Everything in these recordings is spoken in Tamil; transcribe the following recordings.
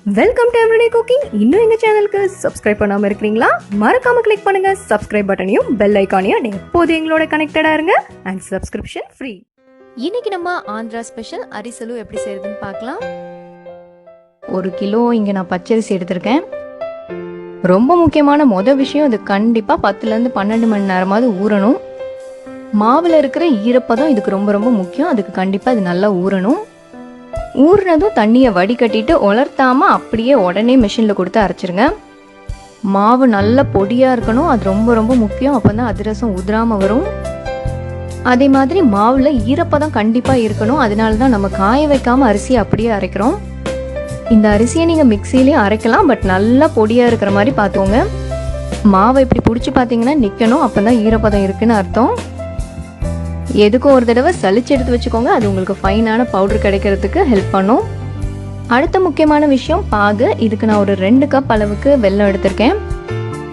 Welcome to everyday cooking. இன்னும் எங்கள் சேனலுக்கு சப்ஸ்கிரைப் பண்ணாமல் இருக்கிறீங்களா? மறக்காமல் கிளிக் பண்ணுங்கள் சப்ஸ்கிரைப் பட்டனையும் பெல் ஐக்கானையும் எப்போது எங்களோட கனெக்டடாக இருங்க. And subscription free. இன்னைக்கு நம்ம ஆந்திரா ஸ்பெஷல் அரிசலு எப்படி செய்யறதுன்னு பார்க்கலாம். 1 கிலோ இங்கே நான் பச்சரிசி எடுத்திருக்கேன். ரொம்ப முக்கியமான விஷயம், இது கண்டிப்பாக 10லேருந்து 12 மணி நேரமாவது ஊறணும். மாவில் இருக்கிற ஈரப்பதம் இதுக்கு ரொம்ப ரொம்ப முக்கியம். அதுக்கு கண்டிப்பாக இது நல்லா ஊறணும். ஊறினதும் தண்ணியை வடிகட்டிட்டு உலர்த்தாமல் அப்படியே உடனே மிஷினில் கொடுத்து அரைச்சிருங்க. மாவு நல்ல பொடியாக இருக்கணும், அது ரொம்ப ரொம்ப முக்கியம். அப்போ தான் அதிரசம் உதிராமல் வரும். அதே மாதிரி மாவில் ஈரப்பதம் கண்டிப்பாக இருக்கணும். அதனால தான் நம்ம காய வைக்காமல் அரிசியை அப்படியே அரைக்கிறோம். இந்த அரிசியை நீங்கள் மிக்சியிலையும் அரைக்கலாம், பட் நல்லா பொடியாக இருக்கிற மாதிரி பார்த்துக்கோங்க. மாவை இப்படி பிடிச்சி பார்த்தீங்கன்னா நிற்கணும், அப்போ தான் ஈரப்பதம் இருக்குன்னு அர்த்தம். எதுக்கும் ஒரு தடவை சலிச்சு எடுத்து வச்சுக்கோங்க, அது உங்களுக்கு ஃபைனான பவுடர் கிடைக்கிறதுக்கு ஹெல்ப் பண்ணும். அடுத்த முக்கியமான விஷயம் பாகு. இதுக்கு நான் ஒரு 2 கப் அளவுக்கு வெல்லம் எடுத்திருக்கேன்.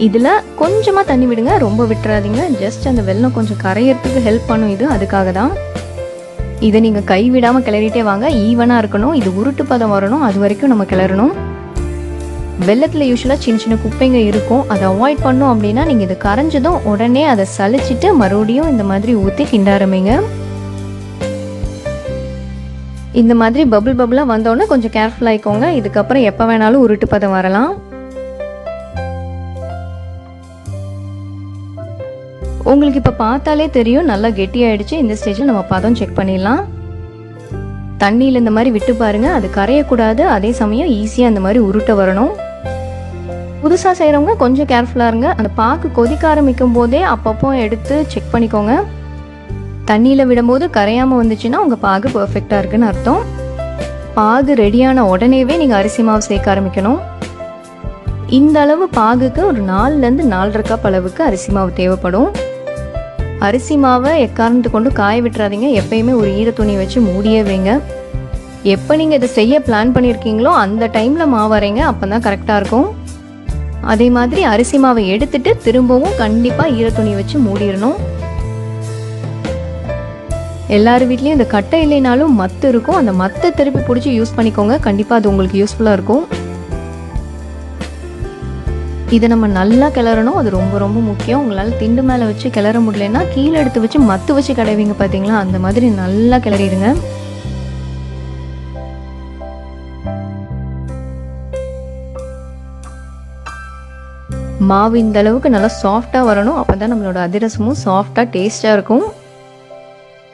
இதில் கொஞ்சமாக தண்ணி விடுங்க, ரொம்ப விட்டுறாதீங்க. ஜஸ்ட் அந்த வெல்லம் கொஞ்சம் கரையிறதுக்கு ஹெல்ப் பண்ணும் இது, அதுக்காக தான். இதை நீங்கள் கை விடாமல் கிளறிட்டே வாங்க, ஈவனாக இருக்கணும். இது உருட்டு பதம் வரணும், அது வரைக்கும் நம்ம கிளறணும். வெள்ளத்தில் யூஸ்வலாக சின்ன சின்ன குப்பைங்க இருக்கும், அதை அவாய்ட் பண்ணோம் அப்படின்னா நீங்கள் இதை கரைஞ்சதும் உடனே அதை சலிச்சிட்டு மறுபடியும் இந்த மாதிரி ஊற்றி கிண்ட ஆரம்பிங்க. இந்த மாதிரி பபுள் பபுளாக வந்தோடனே கொஞ்சம் கேர்ஃபுல் ஆகிக்கோங்க. இதுக்கப்புறம் எப்போ வேணாலும் உருட்டு பதம் வரலாம். உங்களுக்கு இப்போ பார்த்தாலே தெரியும் நல்லா கெட்டியாயிடுச்சு. இந்த ஸ்டேஜில் நம்ம பதம் செக் பண்ணிடலாம். தண்ணியில் இந்த மாதிரி விட்டு பாருங்க, அது கரையக்கூடாது. அதே சமயம் ஈஸியாக இந்த மாதிரி உருட்ட வரணும். புதுசாக செய்கிறவங்க கொஞ்சம் கேர்ஃபுல்லாக இருங்க. அந்த பாக்கு கொதிக்க ஆரம்பிக்கும் போதே அப்பப்போ எடுத்து செக் பண்ணிக்கோங்க. தண்ணியில் விடும்போது கரையாமல் வந்துச்சுன்னா உங்கள் பாகு பர்ஃபெக்டாக இருக்குன்னு அர்த்தம். பாகு ரெடியான உடனேவே நீங்கள் அரிசி மாவு சேர்க்க ஆரம்பிக்கணும். இந்த அளவு பாகுக்கு ஒரு 4லேருந்து 4.5 கப் அளவுக்கு அரிசி மாவு தேவைப்படும். அரிசி மாவை எக்காரணத்து கொண்டு காய விட்டுறாதீங்க. எப்பயுமே ஒரு ஈர துணி வச்சு மூடியே வைங்க. எப்போ நீங்கள் இதை செய்ய பிளான் பண்ணியிருக்கீங்களோ அந்த டைமில் மாவு அரைங்க, அப்போ தான் கரெக்டாக இருக்கும். அதே மாதிரி அரிசி மாவை எடுத்துட்டு திரும்பவும் கண்டிப்பாக ஈர துணி வச்சு மூடிடணும். எல்லார் வீட்லேயும் இந்த கட்டை இல்லைனாலும் மத்து இருக்கும், அந்த மத்தை திருப்பி பிடிச்சி யூஸ் பண்ணிக்கோங்க. கண்டிப்பாக அது உங்களுக்கு யூஸ்ஃபுல்லாக இருக்கும். இதை நம்ம நல்லா கிளறணும், அது ரொம்ப ரொம்ப முக்கியம். உங்களால் திண்டு மேலே வச்சு கிளற முடியலன்னா கீழே எடுத்து வச்சு மத்து வச்சு கிளவிங்க பார்த்தீங்களா, அந்த மாதிரி நல்லா கிளறிடுங்க. மாவு இந்த அளவுக்கு நல்லா சாஃப்டாக வரணும், அப்போ தான் நம்மளோட அதிரசமும் சாஃப்டாக டேஸ்ட்டாக இருக்கும்.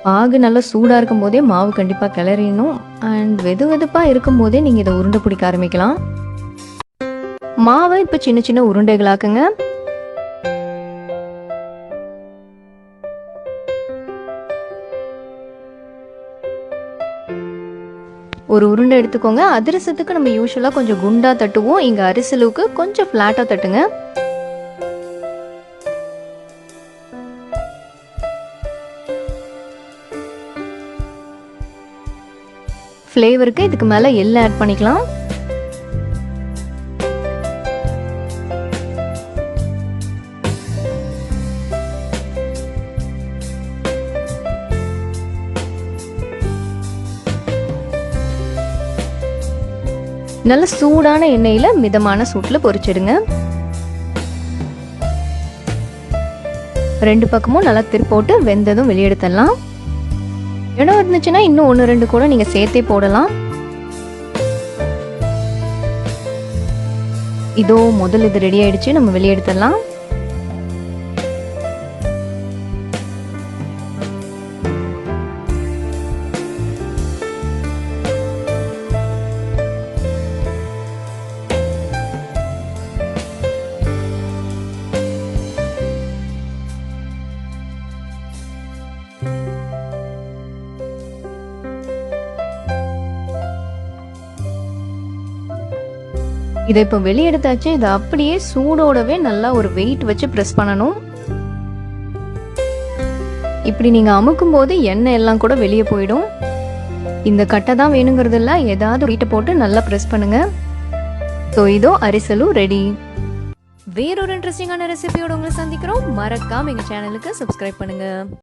பாகு நல்லா சூடாக இருக்கும் போதே மாவு கண்டிப்பாக கிளறிடணும். அண்ட் வெதுவெதுப்பாக இருக்கும் போதே நீங்கள் இதை உருண்டை பிடிக்க ஆரம்பிக்கலாம். மாவை இப்போ சின்ன சின்ன உருண்டைகளாக்குங்க. ஒரு உருண்டை எடுத்துக்கோங்க. அதிரசத்துக்கு நம்ம யூஸ்வலாக கொஞ்சம் குண்டா தட்டுவோம், இங்கே அரிசலுக்கு கொஞ்சம் ஃப்ளாட்டாக தட்டுங்க. ஃப்ளேவருக்கு இதுக்கு மேலே எள்ளு ஆட் பண்ணிக்கலாம். நல்ல சூடான எண்ணெயில மிதமான சூட்டில் பொரிச்சிடுங்க. 2 பக்கமும் நல்லா திருப்போட்டு வெந்ததும் வெளியெடுத்துடலாம். இடம் இருந்துச்சுன்னா இன்னும் 1-2 கூட நீங்க சேர்த்தே போடலாம். இதோ முதல்ல இது ரெடி ஆயிடுச்சு, நம்ம வெளியெடுத்துடலாம். இதை இப்போ வெளியெடுத்தாச்சு. இதை அப்படியே சூடோடவே நல்லா ஒரு வெயிட் வச்சு ப்ரெஸ் பண்ணணும். இப்படி நீங்கள் அமுக்கும் போது எண்ணெய் எல்லாம் கூட வெளியே போயிடும். இந்த கட்டை தான் வேணுங்கிறது இல்லை, ஏதாவது வெயிட்டை போட்டு நல்லா ப்ரெஸ் பண்ணுங்க. ஸோ இதோ அரிசலு ரெடி. வேறொரு இன்ட்ரெஸ்டிங்கான ரெசிபியோட உங்களை சந்திக்கிறோம். மறக்காம எங்கள் சேனலுக்கு சப்ஸ்கிரைப் பண்ணுங்க.